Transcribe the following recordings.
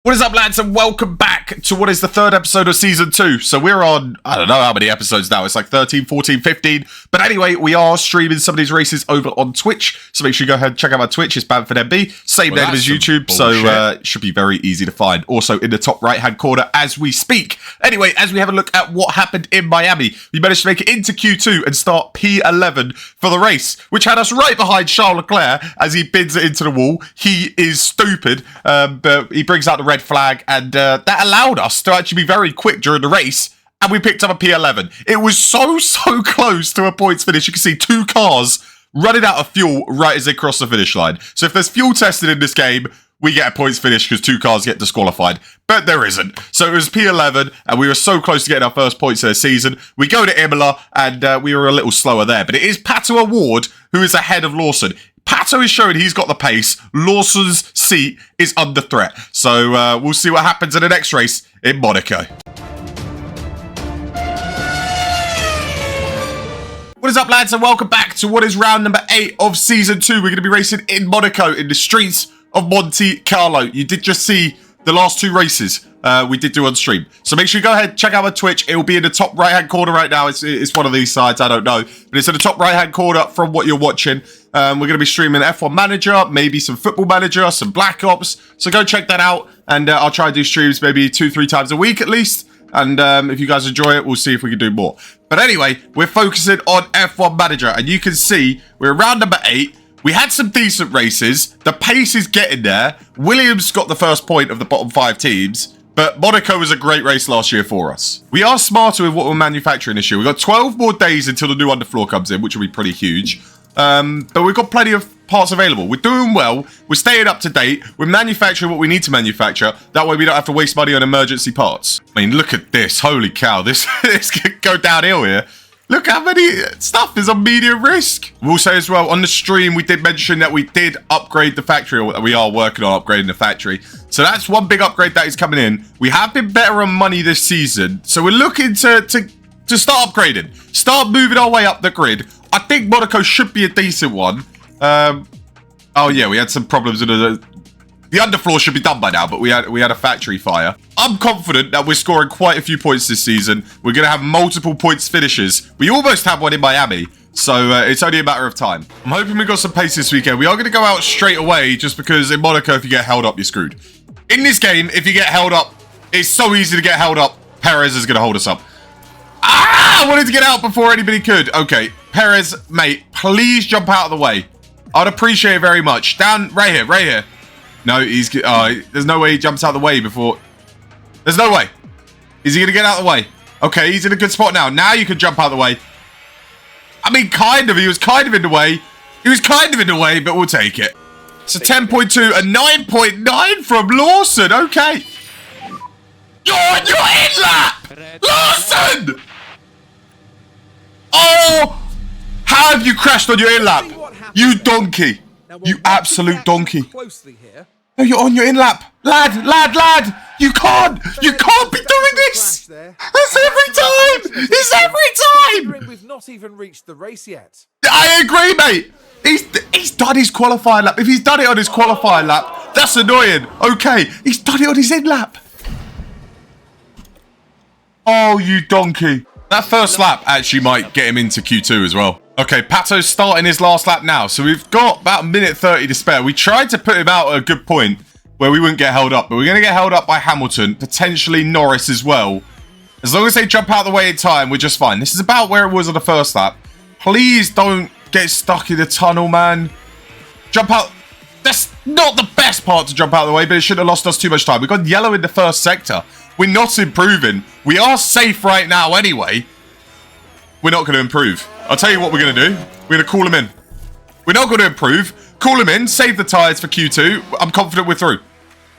What is up, lads, and welcome back to what is the third episode of Season 2. So we're on, I don't know how many episodes now. It's like 13, 14, 15. But anyway, we are streaming some of these races over on Twitch. So make sure you go ahead and check out my Twitch. It's BamfordMB. Same name as YouTube, so it should be very easy to find. Also in the top right-hand corner as we speak. Anyway, as we have a look at what happened in Miami, we managed to make it into Q2 and start P11 for the race, which had us right behind Charles Leclerc as he bins it into the wall. He is stupid, but he brings out the red flag, and that allowed us to actually be very quick during the race, and we picked up a P11. It was so close to a points finish. You can see two cars running out of fuel right as they cross the finish line. So if there's fuel tested in this game, we get a points finish because two cars get disqualified, but there isn't. So it was P11, and we were so close to getting our first points of the season. We go to Imola, and we were a little slower there, but it is Pato O'Ward who is ahead of Lawson. Pato is showing he's got the pace. Lawson's seat is under threat. So we'll see what happens in the next race in Monaco. What is up, lads, and welcome back to what is round number 8 of Season 2. We're going to be racing in Monaco in the streets of Monte Carlo. You did just see the last two races we did do on stream. So make sure you go ahead, check out my Twitch. It will be in the top right-hand corner right now. It's one of these sides, I don't know. But it's in the top right-hand corner from what you're watching. We're going to be streaming F1 Manager, maybe some Football Manager, some Black Ops. So go check that out. And I'll try to do streams maybe 2-3 times a week at least. And if you guys enjoy it, we'll see if we can do more. But anyway, we're focusing on F1 Manager. And you can see we're around number 8. We had some decent races. The pace is getting there. Williams got the first point of the bottom 5 teams. But Monaco was a great race last year for us. We are smarter with what we're manufacturing this year. We've got 12 more days until the new underfloor comes in, which will be pretty huge. But we've got plenty of parts available. We're doing well. We're staying up to date. We're manufacturing what we need to manufacture. That way we don't have to waste money on emergency parts. I mean, look at this. Holy cow. This could go downhill here. Look how many stuff is on medium risk. We'll say as well, on the stream, we did mention that we did upgrade the factory, or we are working on upgrading the factory. So that's one big upgrade that is coming in. We have been better on money this season. So we're looking to start upgrading. Start moving our way up the grid. I think Monaco should be a decent one. Oh yeah, we had some problems with the underfloor should be done by now, but we had a factory fire. I'm confident that we're scoring quite a few points this season. We're going to have multiple points finishes. We almost have one in Miami, so it's only a matter of time. I'm hoping we got some pace this weekend. We are going to go out straight away just because in Monaco, if you get held up, you're screwed. In this game, if you get held up, it's so easy to get held up. Perez is going to hold us up. Ah! I wanted to get out before anybody could. Okay, Perez, mate, please jump out of the way. I'd appreciate it very much. Down, right here. No, there's no way he jumps out of the way before. There's no way. Is he going to get out of the way? Okay, he's in a good spot now. Now you can jump out of the way. I mean, kind of. He was kind of in the way. But we'll take it. It's a 10.2, a 9.9 from Lawson. Okay. You're on your in-lap! Lawson! Oh! How have you crashed on your in-lap? You donkey. You absolute donkey. No, you're on your in-lap. Lad. You can't be doing this. That's every time. It's every time. We've not even reached the race yet. I agree, mate. He's done his qualifying lap. If he's done it on his qualifying lap, that's annoying. Okay, he's done it on his in-lap. Oh, you donkey. That first lap actually might get him into Q2 as well. Okay, Pato's starting his last lap now. So we've got about a minute 30 to spare. We tried to put him out at a good point where we wouldn't get held up. But we're going to get held up by Hamilton, potentially Norris as well. As long as they jump out of the way in time, we're just fine. This is about where it was on the first lap. Please don't get stuck in the tunnel, man. Jump out. That's not the best part to jump out of the way, but it shouldn't have lost us too much time. We got yellow in the first sector. We're not improving. We are safe right now anyway. We're not going to improve. I'll tell you what we're going to do. We're going to call him in. We're not going to improve. Call him in. Save the tyres for Q2. I'm confident we're through.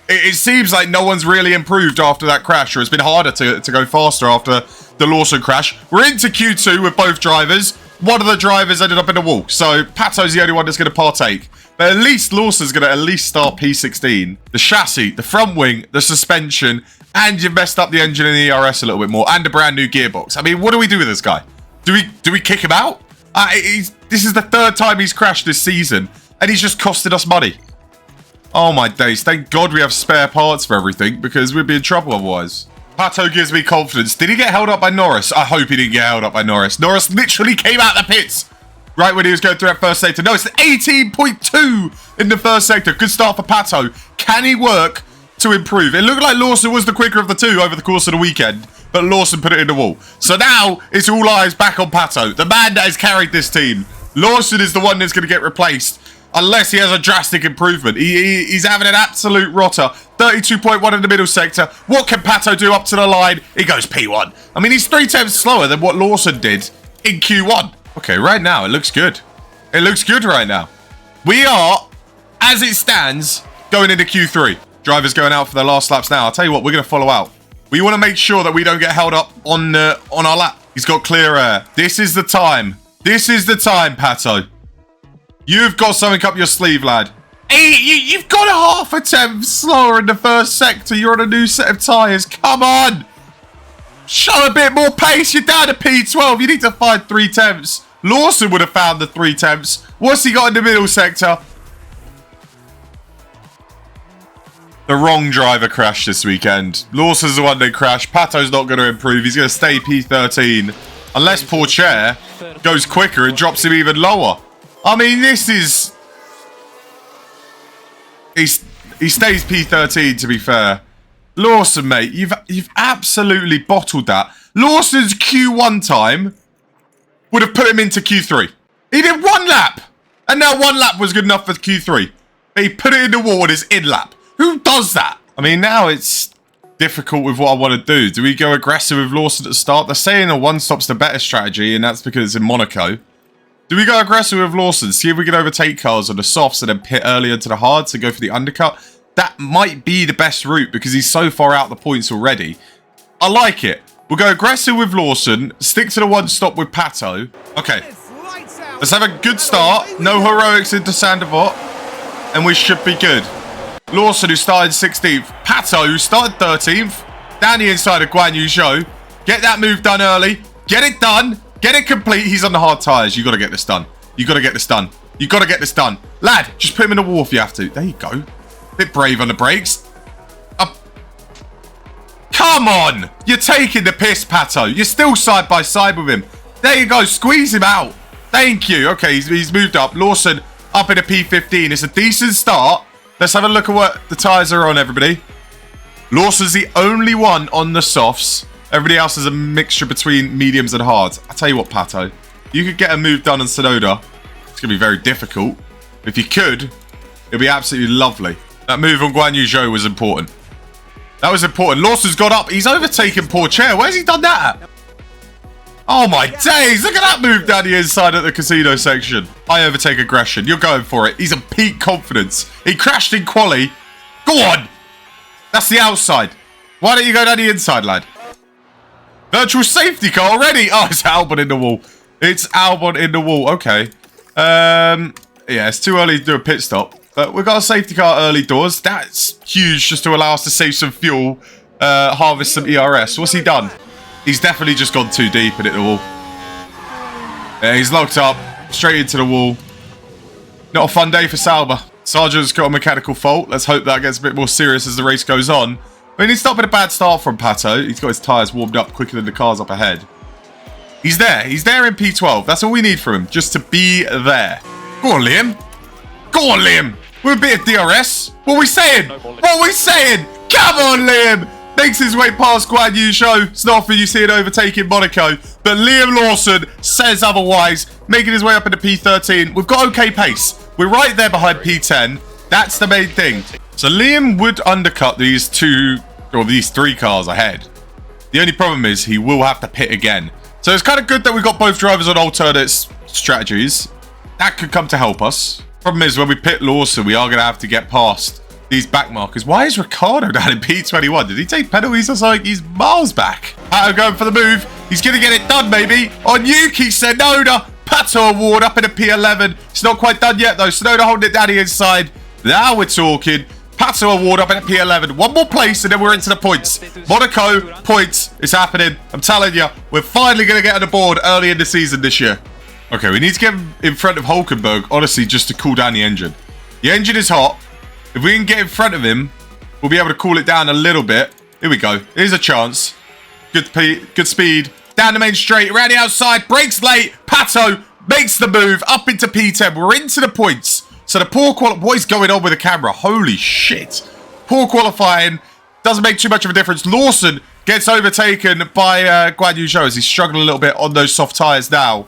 It seems like no one's really improved after that crash, or it's been harder to go faster after the Lawson crash. We're into Q2 with both drivers. One of the drivers ended up in the wall. So Pato's the only one that's going to partake. But at least Lawson's going to at least start P16. The chassis, the front wing, the suspension, and you've messed up the engine and the ERS a little bit more, and a brand new gearbox. I mean, what do we do with this guy? Do we kick him out? This is the third time he's crashed this season, and he's just costed us money. Oh my days. Thank God we have spare parts for everything because we'd be in trouble otherwise. Pato gives me confidence. Did he get held up by Norris? I hope he didn't get held up by Norris. Norris literally came out the pits right when he was going through that first sector. No, it's 18.2 in the first sector. Good start for Pato. Can he work to improve? It looked like Lawson was the quicker of the two over the course of the weekend, but Lawson put it in the wall. So now it's all eyes back on Pato, the man that has carried this team. Lawson is the one that's going to get replaced unless he has a drastic improvement. He's having an absolute rotter. 32.1 in the middle sector. What can Pato do up to the line? He goes P1. I mean, he's 3 times slower than what Lawson did in Q1. Okay, right now, it looks good. It looks good right now. We are, as it stands, going into Q3. Drivers going out for their last laps now. I'll tell you what, we're going to follow out. We want to make sure that we don't get held up on our lap. He's got clear air. This is the time. This is the time, Pato. You've got something up your sleeve, lad. Hey, you've got a half a tenth slower in the first sector. You're on a new set of tyres. Come on. Show a bit more pace. You're down to P12. You need to find 3 tenths. Lawson would have found the 3 tenths. What's he got in the middle sector? The wrong driver crashed this weekend. Lawson's the one that crashed. Pato's not going to improve. He's going to stay P13. Unless Pourchaire goes quicker and drops him even lower. I mean, this is... He stays P13, to be fair. Lawson, mate, you've absolutely bottled that. Lawson's Q1 time would have put him into Q3. He did 1 lap. And now 1 lap was good enough for Q3. But he put it in the wall on his in-lap. Who does that? I mean, now it's difficult with what I want to do. Do we go aggressive with Lawson at the start? They're saying a one-stop's the better strategy, and that's because it's in Monaco. Do we go aggressive with Lawson? See if we can overtake cars on the softs and then pit earlier to the hards and go for the undercut? That might be the best route because he's so far out the points already. I like it. We'll go aggressive with Lawson. Stick to the one-stop with Pato. Okay. Let's have a good start. No heroics into Sandevot. And we should be good. Lawson, who started 16th. Pato, who started 13th. Down the inside of Guan Yu Zhou. Get that move done early. Get it done. Get it complete. He's on the hard tyres. You got to get this done. You got to get this done. You got to get this done. Lad, just put him in the wall if you have to. There you go. Bit brave on the brakes. Come on. You're taking the piss, Pato. You're still side by side with him. There you go. Squeeze him out. Thank you. Okay, he's moved up. Lawson up in a P15. It's a decent start. Let's have a look at what the tyres are on, everybody. Lawson's the only one on the softs. Everybody else is a mixture between mediums and hards. I tell you what, Pato. You could get a move done on Sonoda. It's going to be very difficult. If you could, it'd be absolutely lovely. That move on Guan Yu Zhou was important. That was important. Lawson's got up. He's overtaken Pourchaire. Where's he done that at? Oh my days. Look at that move down the inside at the casino section. I overtake aggression. You're going for it. He's a peak confidence. He crashed in quali. Go on. That's the outside. Why don't you go down the inside, lad? Virtual safety car already. Oh, it's Albon in the wall. It's Albon in the wall. Okay. Yeah, it's too early to do a pit stop. But we've got a safety car early doors. That's huge just to allow us to save some fuel, harvest some ERS. What's he done? He's definitely just gone too deep and hit the wall. Yeah, he's locked up. Straight into the wall. Not a fun day for Sauber. Sargent's got a mechanical fault. Let's hope that gets a bit more serious as the race goes on. I mean, it's not been a bad start from Pato. He's got his tyres warmed up quicker than the cars up ahead. He's there. He's there in P12. That's all we need from him. Just to be there. Go on, Liam. Go on, Liam. With a bit of DRS. What are we saying? What are we saying? Come on, Liam. Makes his way past Guan Yu Zhou. It's not often you see it overtaking Monaco. But Liam Lawson says otherwise. Making his way up into P13. We've got okay pace. We're right there behind P10. That's the main thing. So Liam would undercut these 3 cars ahead. The only problem is he will have to pit again. So it's kind of good that we've got both drivers on alternate strategies. That could come to help us. Problem is when we pit Lawson, we are going to have to get past these back markers. Why is Ricciardo down in P21? Did he take penalties or something? He's miles back. Pato going for the move. He's going to get it done, maybe. On Yuki Tsunoda. Pato award up in a P11. It's not quite done yet, though. Tsunoda holding it down the inside. Now we're talking. Pato award up in a P11. One more place and then we're into the points. Monaco points. It's happening. I'm telling you, we're finally going to get on the board early in the season this year. Okay, we need to get in front of Hulkenberg, honestly, just to cool down the engine. The engine is hot. If we can get in front of him, we'll be able to cool it down a little bit. Here we go. Here's a chance. Good speed. Down the main straight, around the outside, brakes late. Pato makes the move up into P10. We're into the points. So the poor what is going on with the camera? Holy shit. Poor qualifying. Doesn't make too much of a difference. Lawson gets overtaken by Guan Yu Zhou as he's struggling a little bit on those soft tyres now.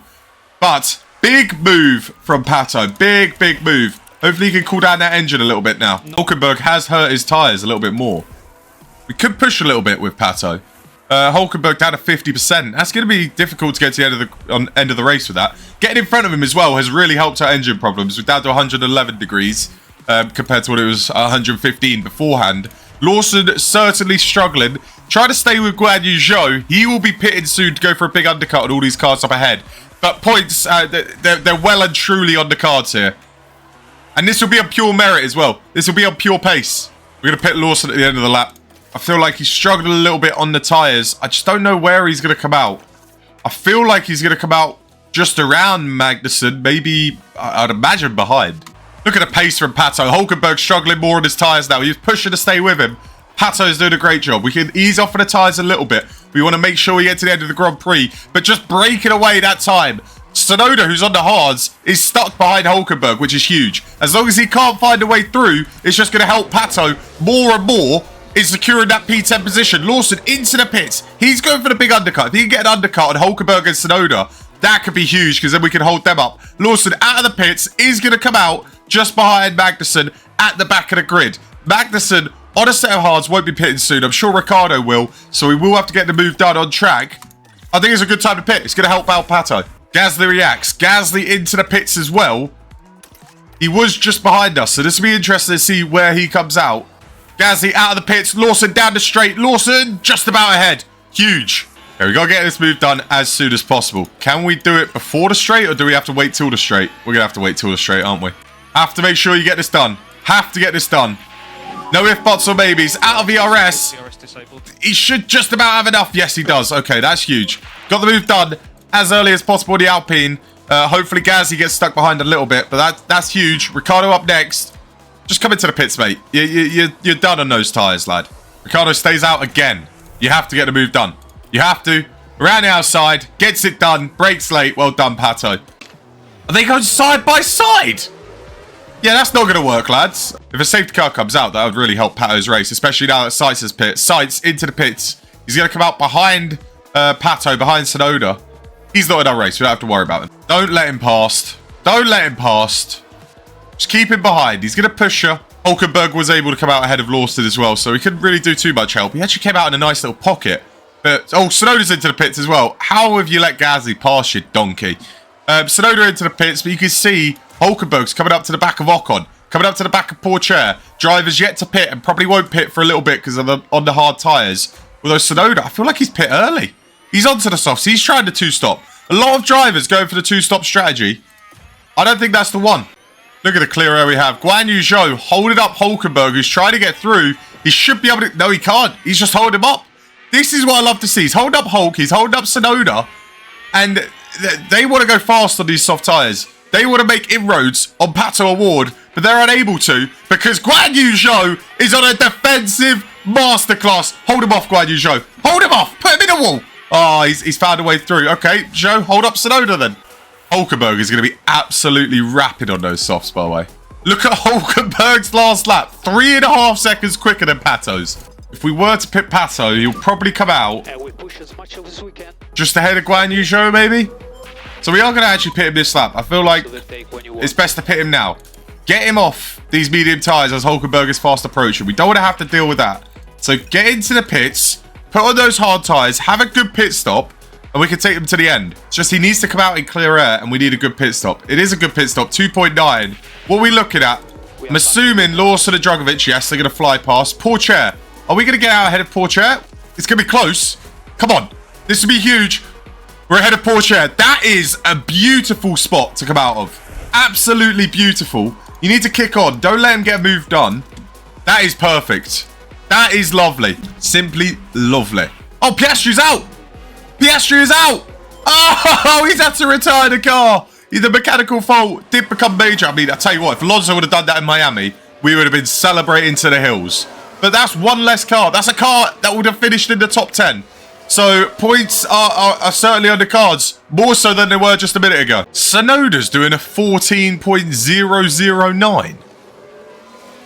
But big move from Pato. Big move. Hopefully he can cool down that engine a little bit now. Hulkenberg has hurt his tyres a little bit more. We could push a little bit with Pato. Hulkenberg down to 50%. That's going to be difficult to get to the end of the race with that. Getting in front of him as well has really helped our engine problems. We're down to 111 degrees compared to what it was 115 beforehand. Lawson certainly struggling. Try to stay with Guan Yu Zhou. He will be pitted soon to go for a big undercut on all these cars up ahead. But points, they're well and truly on the cards here. And this will be on pure merit as well. This will be on pure pace. We're going to pit Lawson at the end of the lap. I feel like he's struggling a little bit on the tyres. I just don't know where he's going to come out. I feel like he's going to come out just around Magnussen. Maybe, I'd imagine, behind. Look at the pace from Pato. Hulkenberg struggling more on his tyres now. He's pushing to stay with him. Pato's doing a great job. We can ease off on the tyres a little bit. We want to make sure we get to the end of the Grand Prix. But just breaking away that time. Tsunoda, who's on the hards, is stuck behind Hulkenberg, which is huge. As long as he can't find a way through, it's just going to help Pato more and more in securing that P10 position. Lawson into the pits. He's going for the big undercut. If he can get an undercut on Hulkenberg and Tsunoda, that could be huge because then we can hold them up. Lawson out of the pits is going to come out just behind Magnussen at the back of the grid. Magnussen on a set of hards won't be pitting soon. I'm sure Ricciardo will, so we will have to get the move done on track. I think it's a good time to pit. It's going to help out Pato. Gasly reacts. Gasly into the pits as well. He was just behind us, so this will be interesting to see where he comes out. Gasly out of the pits. Lawson down the straight. Lawson just about ahead. Huge. Okay, we got to get this move done as soon as possible. Can we do it before the straight or do we have to wait till the straight? We're going to have to wait till the straight, aren't we? Have to make sure you get this done. Have to get this done. No if, buts or maybes. Out of ERS. He should just about have enough. Yes, he does. Okay, that's huge. Got the move done as early as possible in the Alpine. Hopefully Gasly gets stuck behind a little bit, but that's huge. Ricciardo up next. Just come into the pits, mate. You're done on those tyres, lad. Ricciardo stays out again. You have to get the move done. You have to. Around the outside. Gets it done. Brakes late. Well done, Pato. Are they going side by side? Yeah, that's not going to work, lads. If a safety car comes out, that would really help Pato's race, especially now that Sainz is pit. Sainz into the pits. He's going to come out behind Pato, behind Tsunoda. He's not in our race. We don't have to worry about him. Don't let him past. Don't let him past. Just keep him behind. He's going to push you. Hulkenberg was able to come out ahead of Lawson as well, so he couldn't really do too much help. He actually came out in a nice little pocket. But, oh, Tsunoda's into the pits as well. How have you let Gasly pass you, donkey? Tsunoda into the pits, but you can see Hulkenberg's coming up to the back of Ocon. Coming up to the back of Pourchaire. Drivers yet to pit and probably won't pit for a little bit because of on the hard tyres. Although Tsunoda, I feel like he's pit early. He's onto the softs. He's trying the two-stop. A lot of drivers going for the two-stop strategy. I don't think that's the one. Look at the clear air we have. Guan Yu Zhou holding up Hulkenberg, who's trying to get through. He should be able to... No, he can't. He's just holding him up. This is what I love to see. He's holding up Hulk. He's holding up Tsunoda. And they want to go fast on these soft tyres. They want to make inroads on Pato Award, but they're unable to because Guan Yu Zhou is on a defensive masterclass. Hold him off, Guan Yu Zhou. Hold him off. Put him in the wall. Oh, he's found a way through. Okay, Zhou, hold up Tsunoda then. Hulkenberg is going to be absolutely rapid on those softs, by the way. Look at Hulkenberg's last lap. 3.5 seconds quicker than Pato's. If we were to pit Pato, he'll probably come out we push as much as we can. just ahead of Guan Yu Zhou, maybe? So we are going to actually pit him this lap. I feel like it's best to pit him now. Get him off these medium tyres as Hulkenberg is fast approaching. We don't want to have to deal with that. So get into the pits, put on those hard tyres, have a good pit stop, and we can take him to the end. It's just he needs to come out in clear air, and we need a good pit stop. It is a good pit stop, 2.9. What are we looking at? I'm assuming Lawson and Dragovic, yes, they're going to fly past. Pourchaire. Are we going to get out ahead of Pourchaire? It's going to be close. Come on. This will be huge. We're ahead of Pourchaire. That is a beautiful spot to come out of. Absolutely beautiful. You need to kick on. Don't let him get a move done. That is perfect. That is lovely. Simply lovely. Oh, Piastri's out. Piastri is out. Oh, he's had to retire the car. The mechanical fault did become major. I mean, I tell you what, if Alonso would have done that in Miami, we would have been celebrating to the hills. But that's one less car. That's a car that would have finished in the top 10. So points are certainly on the cards, more so than they were just a minute ago. Sonoda's doing a 14.009.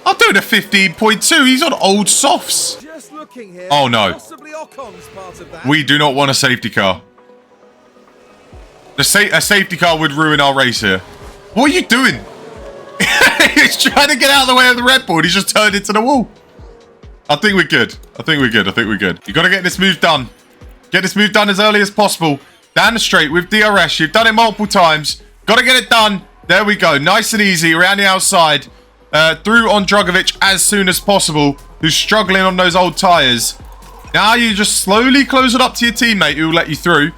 I'm doing a 15.2. He's on old softs. Just looking here. Oh no. Possibly Ocon's part of that. We do not want a safety car. A safety car would ruin our race here. What are you doing? He's trying to get out of the way of the Red Bull. He's just turned into the wall. I think we're good. I think we're good. You got to get this move done. Get this move done as early as possible. Down the straight with DRS. You've done it multiple times. Got to get it done. There we go. Nice and easy. Around the outside. Through on Drugovic as soon as possible. Who's struggling on those old tyres. Now you just slowly close it up to your teammate who will let you through.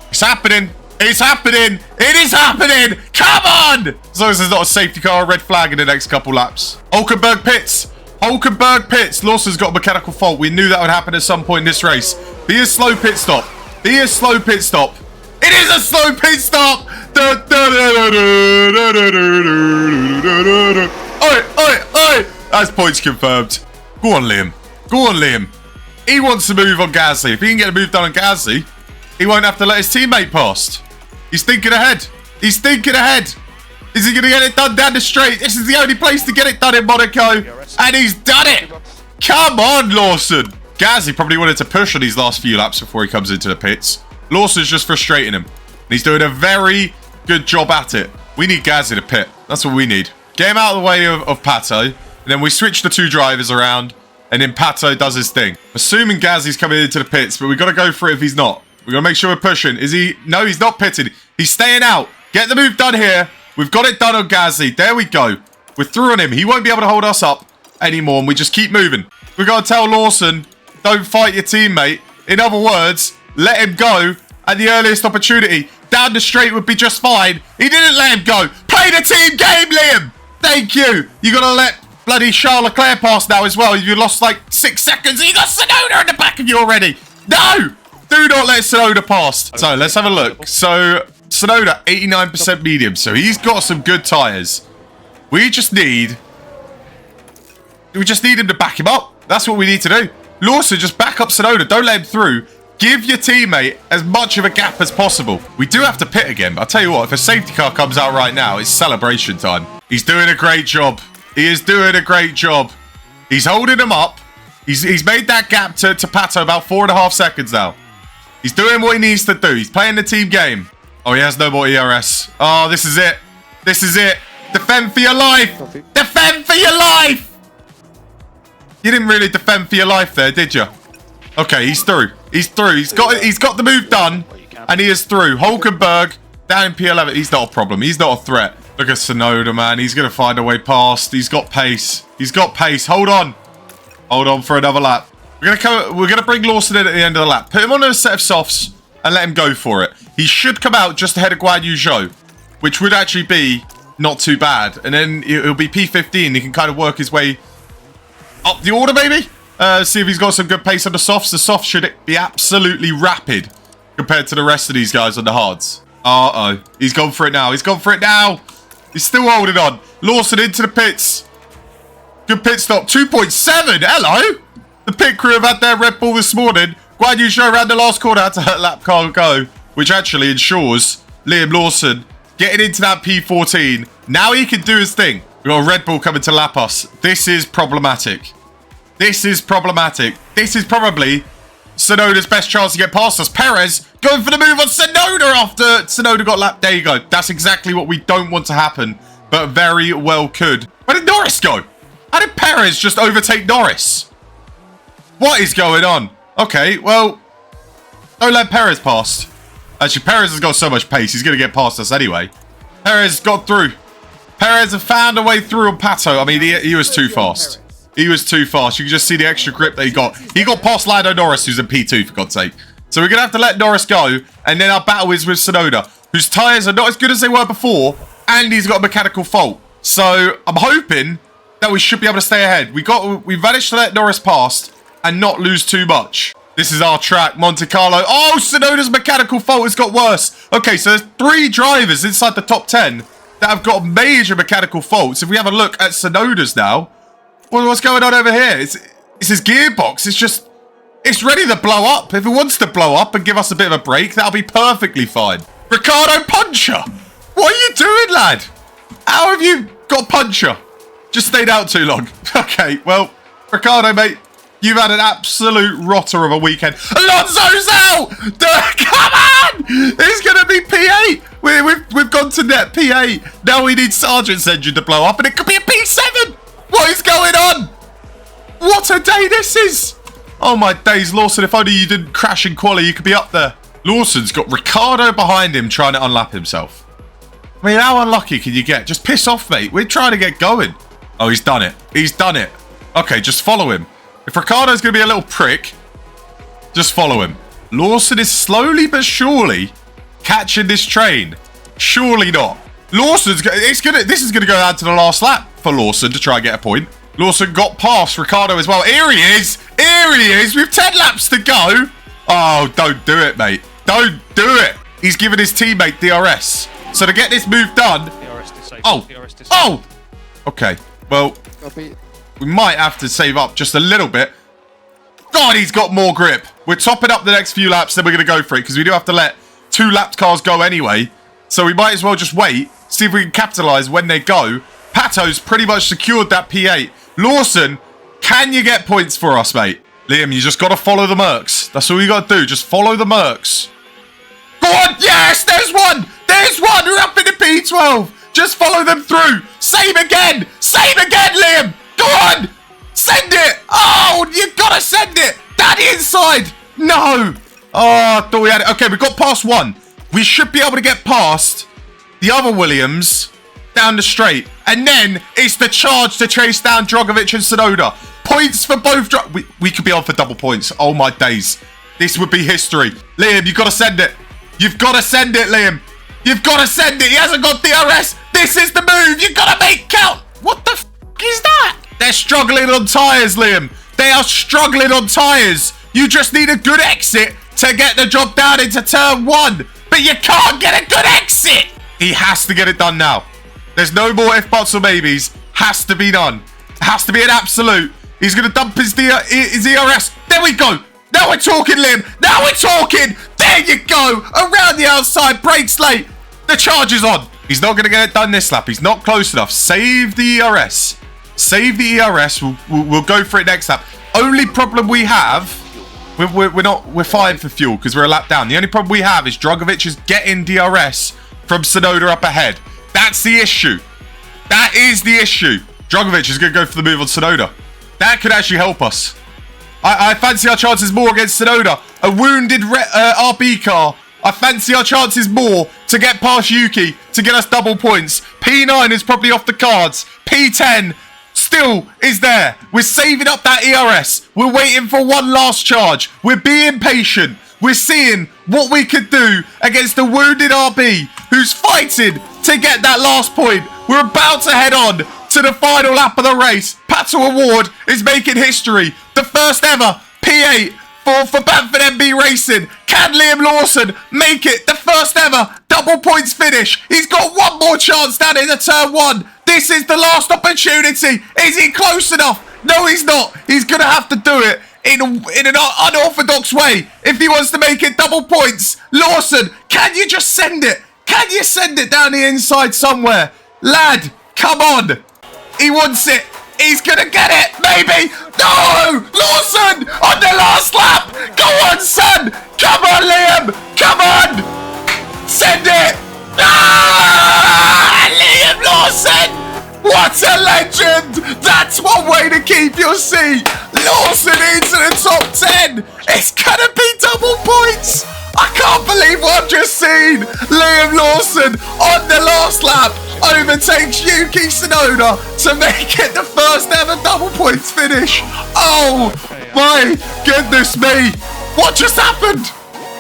It's happening. It's happening. It is happening. Come on. As long as there's not a safety car or a red flag in the next couple laps. Hulkenberg pits. Hulkenberg pits. Lawson's got a mechanical fault. We knew that would happen at some point in this race. Be a slow pit stop. Be a slow pit stop. It is a slow pit stop. Oi, oi, oi. That's points confirmed. Go on, Liam. Go on, Liam. He wants to move on Gasly. If he can get a move done on Gasly, he won't have to let his teammate past. He's thinking ahead. He's thinking ahead. Is he going to get it done down the straight? This is the only place to get it done in Monaco. And he's done it. Come on, Lawson. Gasly probably wanted to push on these last few laps before he comes into the pits. Lawson's just frustrating him. And he's doing a very good job at it. We need Gasly to pit. That's what we need. Get him out of the way of Pato. And then we switch the two drivers around. And then Pato does his thing. Assuming Gasly's coming into the pits. But we've got to go for it if he's not. We've got to make sure we're pushing. Is he? No, he's not pitting. He's staying out. Get the move done here. We've got it done on Gasly. There we go. We're through on him. He won't be able to hold us up anymore. And we just keep moving. We've got to tell Lawson, don't fight your teammate. In other words, let him go at the earliest opportunity. Down the straight would be just fine. He didn't let him go. Play the team game, Liam. Thank you. You got to let bloody Charles Leclerc pass now as well. You lost like 6 seconds. You got Tsunoda in the back of you already. No. Do not let Tsunoda pass. So let's have a look. So Tsunoda, 89% medium. So he's got some good tyres. We just need him to back him up. That's what we need to do. Lawson, just back up Tsunoda. Don't let him through. Give your teammate as much of a gap as possible. We do have to pit again. But I'll tell you what, if a safety car comes out right now, it's celebration time. He's doing a great job. He is doing a great job. He's holding him up. He's made that gap to Pato about 4.5 seconds now. He's doing what he needs to do. He's playing the team game. Oh, he has no more ERS. Oh, this is it. This is it. Defend for your life. Defend for your life. You didn't really defend for your life there, did you? Okay, he's through. He's through. He's got the move done. And he is through. Hulkenberg down in P11. He's not a problem. He's not a threat. Look at Tsunoda, man. He's going to find a way past. He's got pace. He's got pace. Hold on. Hold on for another lap. We're gonna bring Lawson in at the end of the lap. Put him on a set of softs and let him go for it. He should come out just ahead of Guan Yu Zhou, which would actually be not too bad. And then it'll be P15. He can kind of work his way up the order, maybe. See if he's got some good pace on the softs. The softs should be absolutely rapid compared to the rest of these guys on the hards. Uh-oh. He's gone for it now. He's gone for it now. He's still holding on. Lawson into the pits. Good pit stop. 2.7. Hello. The pit crew have had their Red Bull this morning. Guan Yu Zhou around the last corner had to let lap car go, which actually ensures Liam Lawson getting into that P14. Now he can do his thing. We've got a Red Bull coming to lap us. This is problematic. This is problematic. This is probably Tsunoda's best chance to get past us. Perez going for the move on Tsunoda after Tsunoda got lapped. There you go. That's exactly what we don't want to happen, but very well could. Where did Norris go? How did Perez just overtake Norris? What is going on? Okay, well, don't let Perez pass. Actually, Perez has got so much pace, he's going to get past us anyway. Perez got through. Perez have found a way through on Pato. I mean, he was too fast. He was too fast. You can just see the extra grip that he got. He got past Lando Norris, who's in P2, for God's sake. So we're going to have to let Norris go. And then our battle is with Tsunoda, whose tyres are not as good as they were before. And he's got a mechanical fault. So I'm hoping that we should be able to stay ahead. We managed to let Norris pass and not lose too much. This is our track, Monte Carlo. Oh, Tsunoda's mechanical fault has got worse. Okay, so there's 3 drivers inside the top 10 that have got major mechanical faults. If we have a look at Sonoda's now, well, what's going on over here? It's his gearbox. It's ready to blow up. If it wants to blow up and give us a bit of a break, that'll be perfectly fine. Ricardo Puncher, what are you doing, lad? How have you got Puncher? Just stayed out too long. Okay, well, Ricardo, mate, you've had an absolute rotter of a weekend. Alonso's out! Come on! It's going to be P8. We've gone to net P8. Now we need Sergeant's engine to blow up, and it could be a P7. What is going on? What a day this is. Oh, my days, Lawson. If only you didn't crash in quali, you could be up there. Lawson's got Ricardo behind him trying to unlap himself. I mean, how unlucky can you get? Just piss off, mate. We're trying to get going. Oh, he's done it. He's done it. Okay, just follow him. If Ricardo's going to be a little prick, just follow him. Lawson is slowly but surely catching this train. Surely not. This is going to go down to the last lap for Lawson to try and get a point. Lawson got past Ricardo as well. Here he is. Here he is. With 10 laps to go. Oh, don't do it, mate. Don't do it. He's given his teammate DRS. So to get this move done... DRS disabled. Oh. DRS disabled. Oh. Okay. Well, we might have to save up just a little bit. God, he's got more grip. We're topping up the next few laps, then we're going to go for it, because we do have to let 2 lapped cars go anyway. So we might as well just wait, see if we can capitalise when they go. Pato's pretty much secured that P8. Lawson, can you get points for us, mate? Liam, you just got to follow the Mercs. That's all you got to do. Just follow the Mercs. Go on. Yes, there's one. There's one. We're up in the P12. Just follow them through. Same again. Same again, Liam. Go on. Send it. Oh, you got to send it. Down the inside. No. Oh, I thought we had it. Okay, we got past one. We should be able to get past the other Williams down the straight. And then it's the charge to chase down Drogovic and Sonoda. Points for both. We could be on for double points. Oh, my days. This would be history. Liam, you've got to send it. You've got to send it, Liam. You've got to send it. He hasn't got DRS. This is the move. You've got to make count. What the f*** is that? They're struggling on tyres, Liam. They are struggling on tyres. You just need a good exit to get the job down into turn 1. But you can't get a good exit. He has to get it done now. There's no more if, buts, or maybes. Has to be done. Has to be an absolute. He's going to dump his ERS. There we go. Now we're talking, Liam. Now we're talking. There you go. Around the outside. Brakes late. The charge is on. He's not going to get it done this lap. He's not close enough. Save the ERS. Save the ERS. We'll go for it next lap. Only problem we have... We're fine for fuel because we're a lap down. The only problem we have is Drogovic is getting DRS from Sonoda up ahead. That's the issue. That is the issue. Drogovic is going to go for the move on Sonoda. That could actually help us. I fancy our chances more against Sonoda. A wounded RB car. I fancy our chances more to get past Yuki, to get us double points. P9 is probably off the cards. P10 still is there. We're saving up that ERS. We're waiting for one last charge. We're being patient. We're seeing what we could do against a wounded RB who's fighting to get that last point. We're about to head on to the final lap of the race. Pato Award is making history. The first ever P8 for Bamford MB Racing. Can Liam Lawson make it the first ever double points finish? He's got one more chance down in the turn 1. This is the last opportunity. Is he close enough? No, he's not. He's going to have to do it in an unorthodox way if he wants to make it double points. Lawson, can you just send it? Can you send it down the inside somewhere? Lad, come on. He wants it. He's going to get it. Maybe. No! Lawson on the last lap. Go on, son. Come on, Liam. Come on. Send it. Ah! Liam Lawson. What a legend. That's one way to keep your seat. Lawson into the top 10. It's going to be double points. I can't believe what I've just seen. Liam Lawson on the last lap overtakes Yuki Tsunoda to make it the first ever double points finish. Oh my goodness me. What just happened?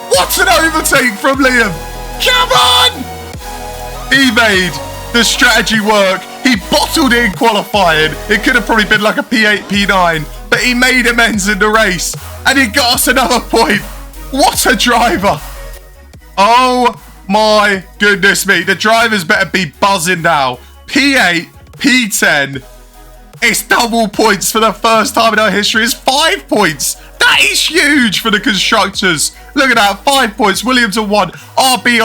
What an overtake from Liam. Come on. He made the strategy work. He bottled in qualifying. It could have probably been like a P8, P9, but he made amends in the race and he got us another point. What a driver. Oh my goodness me. The drivers better be buzzing now. P8, P10. It's double points for the first time in our history. It's 5 points. That is huge for the constructors. Look at that, 5 points. Williams on 1. RB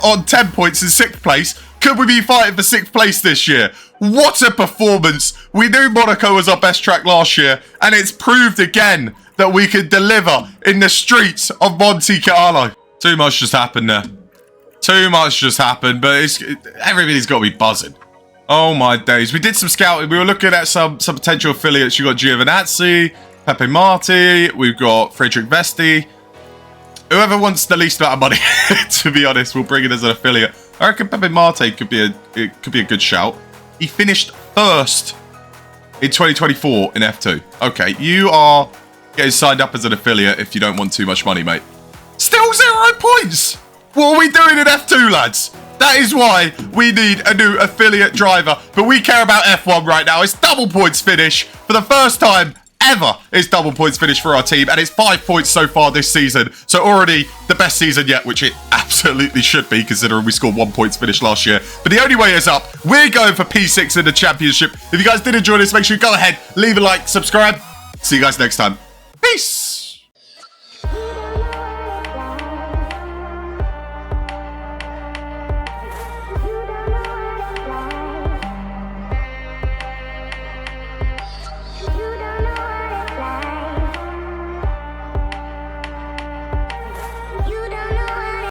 on 10 points in 6th place. Could we be fighting for 6th place this year? What a performance. We knew Monaco was our best track last year, and it's proved again that we could deliver in the streets of Monte Carlo. Too much just happened there. Too much just happened, but everybody's got to be buzzing. Oh my days. We did some scouting. We were looking at some potential affiliates. You got Giovinazzi, Pepe Marti. We've got Frederick Vesti. Whoever wants the least amount of money, to be honest, we'll bring it as an affiliate. I reckon Pepe Marte could be a good shout. He finished first in 2024 in F2. Okay, you are getting signed up as an affiliate if you don't want too much money, mate. Still 0 points. What are we doing in F2, lads? That is why we need a new affiliate driver. But we care about F1 right now. It's double points finish for the first time ever. It's double points finish for our team, and it's 5 points so far this season. So already the best season yet, which it absolutely should be, considering we scored 1 points finish last year. But the only way is up. We're going for P6 in the championship. If you guys did enjoy this, make sure you go ahead, leave a like, subscribe. See you guys next time. Peace.